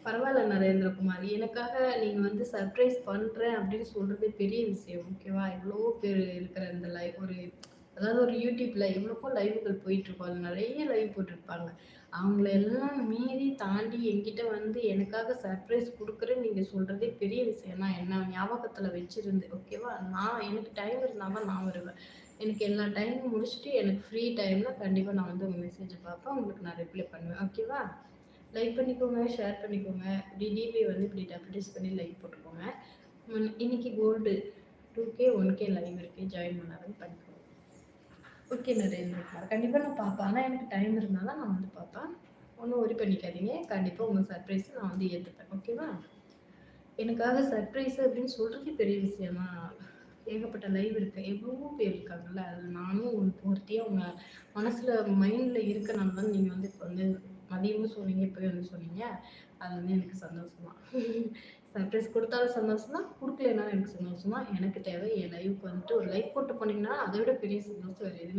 பரவாயில்ல நரேந்திரகுமார். எனக்காக நீங்க வந்து சர்ப்ரைஸ் பண்றேன் அப்படின்னு சொல்றதே பெரிய விஷயம். ஓகேவா? எவ்வளவோ பேர் இருக்கிற இந்த லைவ் அதாவது ஒரு யூடியூப்ல எவ்வளவோ லைவ்கள் போயிட்டுருக்கும். அதுல நெறைய லைவ் போட்டிருப்பாங்க. அவங்கள எல்லாம் மீறி தாண்டி என்கிட்ட வந்து எனக்காக சர்ப்ரைஸ் குடுக்குறேன்னு நீங்க சொல்றதே பெரிய விஷயம் தான். என்ன ஞாபகத்துல வச்சிருந்து ஓகேவா? எனக்கு டைம் இருந்தா தான் நான் வருவேன். எனக்கு எல்லா டைமும் முடிச்சுட்டு எனக்கு ஃப்ரீ டைம்ல கண்டிப்பா நான் வந்து உங்க மெசேஜ பார்ப்பேன். உங்களுக்கு நான் ரிப்ளை பண்ணுவேன். ஓகேவா? லைக் பண்ணிக்கோங்க, ஷேர் பண்ணிக்கோங்க. இப்படி டிபி வந்து இப்படி டபுள்யூஸ் பண்ணி லைக் போட்டுக்கோங்க. இன்னைக்கு கோல்டு 2K 1K லைவ் இருக்கு. ஜாயின் பண்ணாதவங்க பண்ணிக்கோங்க. ஓகே நரேந்திரகுமார். கண்டிப்பா நான் பார்ப்பேன். ஆனா எனக்கு டைம் இருந்தா தான் நான் வந்து பார்ப்பேன். ஒண்ணும் வொரி பண்ணிக்காதீங்க. கண்டிப்பா உங்க சர்ப்ரைஸ நான் வந்து ஏத்துப்பேன். ஓகேவா? எனக்காக சர்ப்ரைஸ் அப்படின்னு சொல்றதே பெரிய விஷயம் தான். ஏகப்பட்ட லைவ் இருக்கு. எவ்வளவோ பேர் இருக்காங்கல்ல. அதுல நானும் ஒருத்தியா உங்க மனசுல மைண்ட்ல இருக்கனால தான் நீங்க வந்து இப்ப வந்து மதியமும் சொன்னீங்க, இப்பயும் வந்து சொன்னீங்க. அது வந்து எனக்கு சந்தோஷம் தான். சர்ப்ரைஸ் குடுத்தாலும் சந்தோஷம் தான், குடுக்கலைனாலும் எனக்கு சந்தோஷம் தான். எனக்கு தேவை என் லைவ்க்கு வந்துட்டு ஒரு லைக் போட்டு போனீங்கன்னா, அத விட பெரிய சந்தோஷம் வேற எதுவுமே